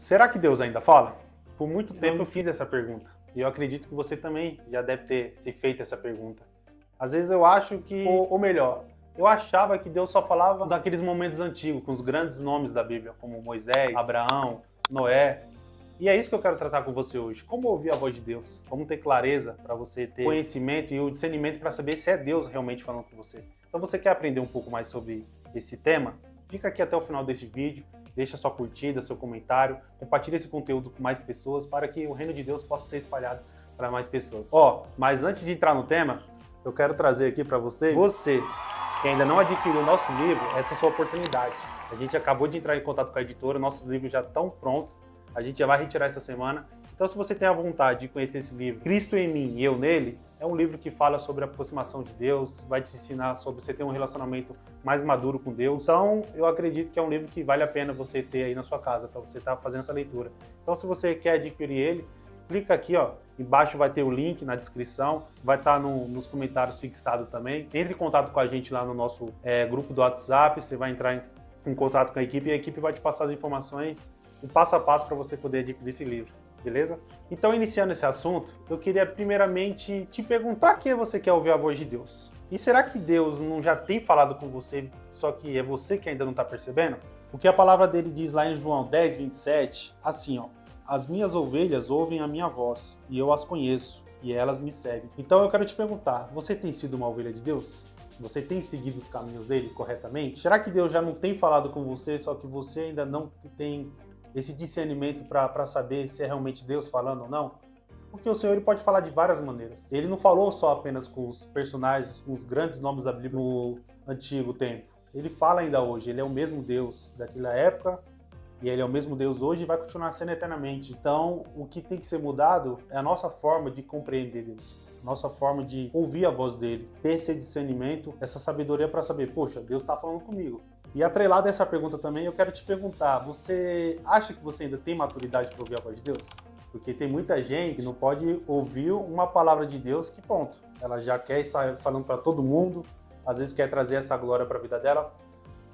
Será que Deus ainda fala? Por muito tempo eu fiz essa pergunta. E eu acredito que você também já deve ter se feito essa pergunta. Às vezes eu acho que, ou melhor, eu achava que Deus só falava daqueles momentos antigos, com os grandes nomes da Bíblia, como Moisés, Abraão, Noé. E é isso que eu quero tratar com você hoje. Como ouvir a voz de Deus? Como ter clareza para você ter conhecimento e o discernimento para saber se é Deus realmente falando com você. Então você quer aprender um pouco mais sobre esse tema? Fica aqui até o final desse vídeo, deixa sua curtida, seu comentário, compartilha esse conteúdo com mais pessoas para que o reino de Deus possa ser espalhado para mais pessoas. Mas antes de entrar no tema, eu quero trazer aqui para você que ainda não adquiriu o nosso livro, essa é a sua oportunidade. A gente acabou de entrar em contato com a editora, nossos livros já estão prontos, a gente já vai retirar essa semana. Então, se você tem a vontade de conhecer esse livro, Cristo em mim e eu nele, é um livro que fala sobre a aproximação de Deus, vai te ensinar sobre você ter um relacionamento mais maduro com Deus. Então, eu acredito que é um livro que vale a pena você ter aí na sua casa, para você estar fazendo essa leitura. Então, se você quer adquirir ele, clica aqui, embaixo vai ter o link na descrição, vai estar nos comentários fixado também. Entre em contato com a gente lá no nosso grupo do WhatsApp, você vai entrar em contato com a equipe e a equipe vai te passar as informações, o passo a passo para você poder adquirir esse livro. Beleza? Então, iniciando esse assunto, eu queria primeiramente te perguntar por que você quer ouvir a voz de Deus. E será que Deus não já tem falado com você, só que é você que ainda não está percebendo? Porque a palavra dele diz lá em João 10, 27, assim, as minhas ovelhas ouvem a minha voz, e eu as conheço, e elas me seguem. Então eu quero te perguntar, você tem sido uma ovelha de Deus? Você tem seguido os caminhos dele corretamente? Será que Deus já não tem falado com você, só que você ainda não tem esse discernimento para saber se é realmente Deus falando ou não? Porque o Senhor ele pode falar de várias maneiras. Ele não falou só apenas com os personagens, com os grandes nomes da Bíblia no antigo tempo. Ele fala ainda hoje, ele é o mesmo Deus daquela época, e ele é o mesmo Deus hoje e vai continuar sendo eternamente. Então, o que tem que ser mudado é a nossa forma de compreender Deus, nossa forma de ouvir a voz dele, ter esse discernimento, essa sabedoria para saber, poxa, Deus está falando comigo. E atrelado a essa pergunta também, eu quero te perguntar, você acha que você ainda tem maturidade para ouvir a voz de Deus? Porque tem muita gente que não pode ouvir uma palavra de Deus que ponto. Ela já quer sair falando para todo mundo, às vezes quer trazer essa glória para a vida dela,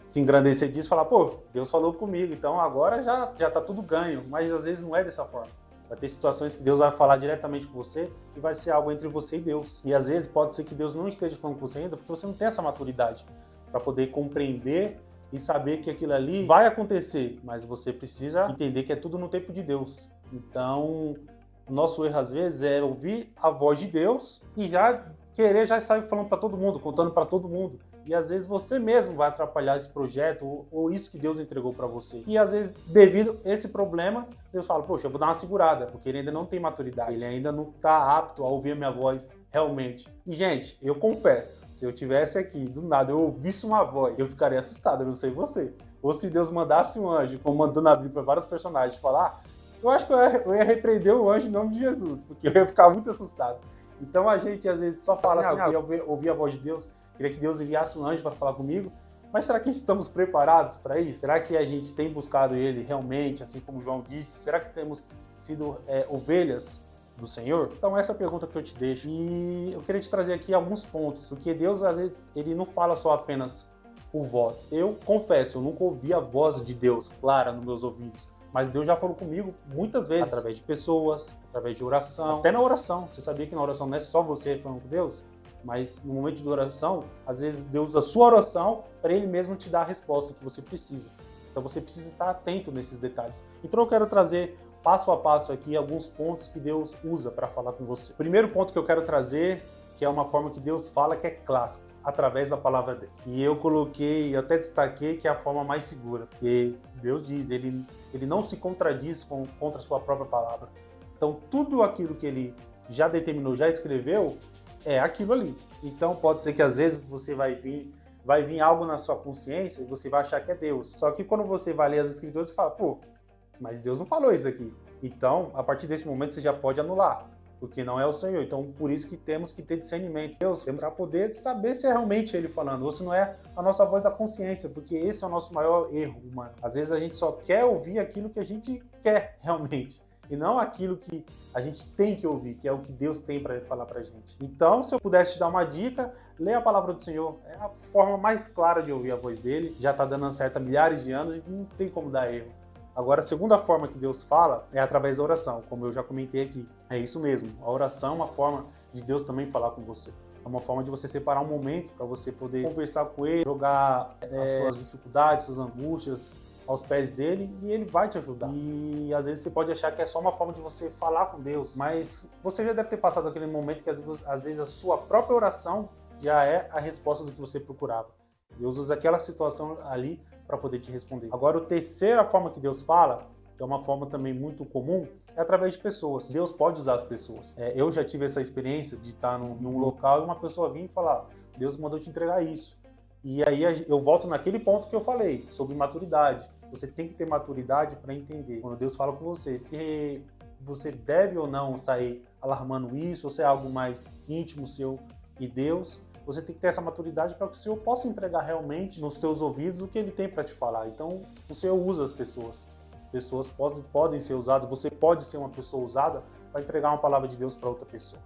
se engrandecer disso e falar, Deus falou comigo, então agora já tá tudo ganho. Mas às vezes não é dessa forma. Vai ter situações que Deus vai falar diretamente com você e vai ser algo entre você e Deus. E às vezes pode ser que Deus não esteja falando com você ainda porque você não tem essa maturidade para poder compreender e saber que aquilo ali vai acontecer, mas você precisa entender que é tudo no tempo de Deus. Então, o nosso erro às vezes é ouvir a voz de Deus e já sair falando para todo mundo, contando para todo mundo. E às vezes você mesmo vai atrapalhar esse projeto ou isso que Deus entregou para você. E às vezes, devido a esse problema, Deus fala, poxa, eu vou dar uma segurada, porque ele ainda não tem maturidade, ele ainda não está apto a ouvir a minha voz realmente. E, gente, eu confesso, se eu tivesse aqui, do nada, eu ouvisse uma voz, eu ficaria assustado, eu não sei você. Ou se Deus mandasse um anjo, como mandou na Bíblia para vários personagens, falar, eu acho que eu ia repreender o anjo em nome de Jesus, porque eu ia ficar muito assustado. Então a gente às vezes só fala assim, eu queria ouvir a voz de Deus, queria que Deus enviasse um anjo para falar comigo, mas será que estamos preparados para isso? Será que a gente tem buscado ele realmente, assim como João disse? Será que temos sido ovelhas do Senhor? Então essa é a pergunta que eu te deixo. E eu queria te trazer aqui alguns pontos, porque Deus às vezes ele não fala só apenas por voz. Eu confesso, eu nunca ouvi a voz de Deus clara nos meus ouvidos. Mas Deus já falou comigo muitas vezes, através de pessoas, através de oração, até na oração. Você sabia que na oração não é só você falando com Deus? Mas no momento de oração, às vezes Deus usa a sua oração para Ele mesmo te dar a resposta que você precisa. Então você precisa estar atento nesses detalhes. Então eu quero trazer passo a passo aqui alguns pontos que Deus usa para falar com você. O primeiro ponto que eu quero trazer, que é uma forma que Deus fala que é clássica, através da palavra dele. E eu coloquei, eu até destaquei que é a forma mais segura, porque Deus diz, ele não se contradiz contra a sua própria palavra. Então tudo aquilo que ele já determinou, já escreveu, é aquilo ali. Então pode ser que às vezes você vai vir algo na sua consciência e você vai achar que é Deus. Só que quando você vai ler as escrituras, você fala, mas Deus não falou isso aqui. Então, a partir desse momento, você já pode anular, porque não é o Senhor. Então, por isso que temos que ter discernimento. Deus, temos para poder saber se é realmente Ele falando, ou se não é a nossa voz da consciência, porque esse é o nosso maior erro humano. Às vezes a gente só quer ouvir aquilo que a gente quer realmente, e não aquilo que a gente tem que ouvir, que é o que Deus tem para falar para a gente. Então, se eu pudesse te dar uma dica, leia a palavra do Senhor. É a forma mais clara de ouvir a voz dele. Já está dando certo há milhares de anos e não tem como dar erro. Agora, a segunda forma que Deus fala é através da oração, como eu já comentei aqui. É isso mesmo, a oração é uma forma de Deus também falar com você. É uma forma de você separar um momento para você poder conversar com ele, jogar as suas dificuldades, suas angústias aos pés dele, e ele vai te ajudar. E às vezes você pode achar que é só uma forma de você falar com Deus, mas você já deve ter passado aquele momento que às vezes a sua própria oração já é a resposta do que você procurava. Deus usa aquela situação ali para poder te responder. Agora, a terceira forma que Deus fala, que é uma forma também muito comum, é através de pessoas. Deus pode usar as pessoas. Eu já tive essa experiência de estar num local e uma pessoa vir e falar, Deus mandou te entregar isso. E aí eu volto naquele ponto que eu falei, sobre maturidade. Você tem que ter maturidade para entender. Quando Deus fala com você, se você deve ou não sair alarmando isso, ou se é algo mais íntimo seu e Deus, você tem que ter essa maturidade para que o Senhor possa entregar realmente nos teus ouvidos o que Ele tem para te falar. Então, o Senhor usa as pessoas. As pessoas podem ser usadas, você pode ser uma pessoa usada para entregar uma palavra de Deus para outra pessoa.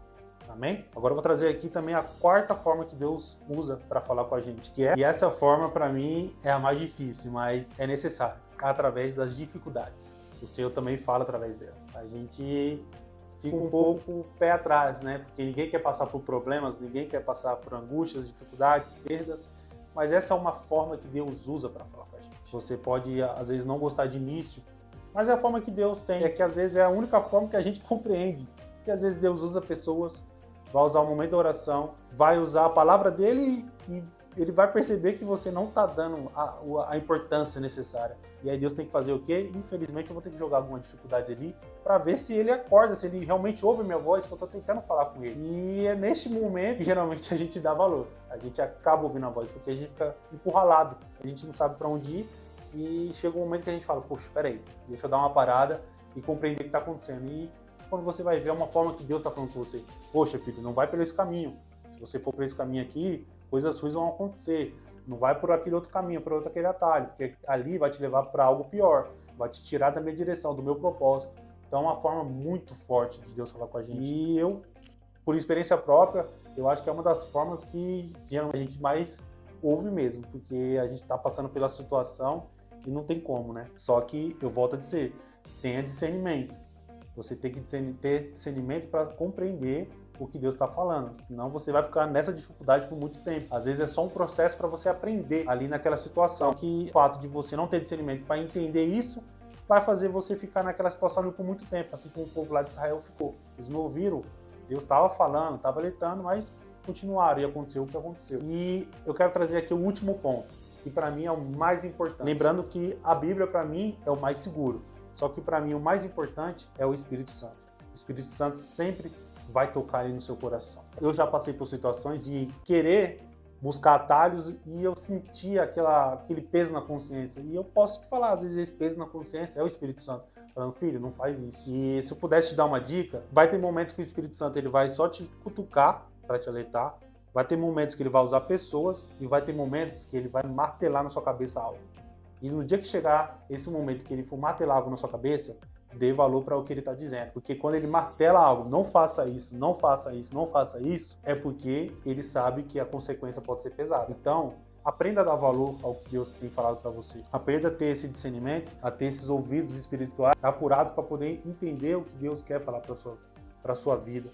Amém? Agora eu vou trazer aqui também a quarta forma que Deus usa para falar com a gente, e essa forma para mim é a mais difícil, mas é necessária, através das dificuldades. O Senhor também fala através delas. A gente fica um pouco pé atrás, né? Porque ninguém quer passar por problemas, ninguém quer passar por angústias, dificuldades, perdas, mas essa é uma forma que Deus usa para falar com a gente. Você pode, às vezes, não gostar de início, mas é a forma que Deus tem, é que às vezes é a única forma que a gente compreende, que às vezes Deus usa pessoas, vai usar o momento da oração, vai usar a palavra dele e ele vai perceber que você não está dando a importância necessária. E aí Deus tem que fazer o quê? Infelizmente eu vou ter que jogar alguma dificuldade ali para ver se ele acorda, se ele realmente ouve minha voz, que eu estou tentando falar com ele. E é neste momento que geralmente a gente dá valor. A gente acaba ouvindo a voz, porque a gente fica encurralado. A gente não sabe para onde ir e chega um momento que a gente fala, poxa, peraí, deixa eu dar uma parada e compreender o que está acontecendo. E quando você vai ver, é uma forma que Deus está falando com você. Poxa, filho, não vai por esse caminho. Se você for por esse caminho aqui, coisas ruins vão acontecer. Não vai por aquele outro caminho, por outro aquele atalho, porque ali vai te levar para algo pior, vai te tirar da minha direção, do meu propósito. Então é uma forma muito forte de Deus falar com a gente. E eu, por experiência própria, eu acho que é uma das formas que geralmente a gente mais ouve mesmo, porque a gente está passando pela situação e não tem como, né? Só que, eu volto a dizer, tenha discernimento. Você tem que ter discernimento para compreender o que Deus está falando, senão você vai ficar nessa dificuldade por muito tempo. Às vezes é só um processo para você aprender ali naquela situação, que o fato de você não ter discernimento para entender isso vai fazer você ficar naquela situação por muito tempo, assim como o povo lá de Israel ficou. Eles não ouviram, Deus estava falando, estava alertando, mas continuaram e aconteceu o que aconteceu. E eu quero trazer aqui o último ponto, que para mim é o mais importante. Lembrando que a Bíblia para mim é o mais seguro, só que para mim o mais importante é o Espírito Santo. O Espírito Santo sempre vai tocar aí no seu coração. Eu já passei por situações de querer buscar atalhos e eu sentia aquele peso na consciência. E eu posso te falar, às vezes esse peso na consciência é o Espírito Santo. Falando, filho, não faz isso. E se eu pudesse te dar uma dica, vai ter momentos que o Espírito Santo ele vai só te cutucar para te alertar. Vai ter momentos que ele vai usar pessoas e vai ter momentos que ele vai martelar na sua cabeça algo. E no dia que chegar esse momento que ele for martelar algo na sua cabeça, dê valor para o que ele está dizendo. Porque quando ele martela algo, não faça isso, não faça isso, não faça isso, é porque ele sabe que a consequência pode ser pesada. Então, aprenda a dar valor ao que Deus tem falado para você. Aprenda a ter esse discernimento, a ter esses ouvidos espirituais apurados para poder entender o que Deus quer falar para a sua vida,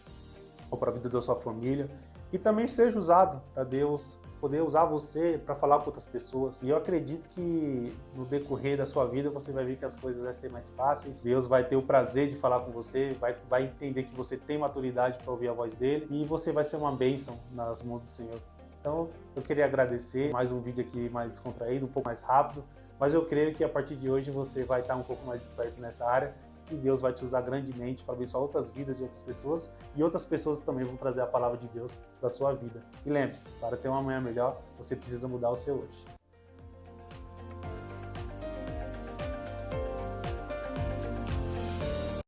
ou para a vida da sua família. E também seja usado para Deus poder usar você para falar com outras pessoas. E eu acredito que no decorrer da sua vida você vai ver que as coisas vão ser mais fáceis. Deus vai ter o prazer de falar com você, vai entender que você tem maturidade para ouvir a voz dele e você vai ser uma bênção nas mãos do Senhor. Então eu queria agradecer, mais um vídeo aqui mais descontraído, um pouco mais rápido, mas eu creio que a partir de hoje você vai estar um pouco mais esperto nessa área e Deus vai te usar grandemente para abençoar outras vidas de outras pessoas e outras pessoas também vão trazer a palavra de Deus para a sua vida. E lembre-se, para ter uma manhã melhor, você precisa mudar o seu hoje.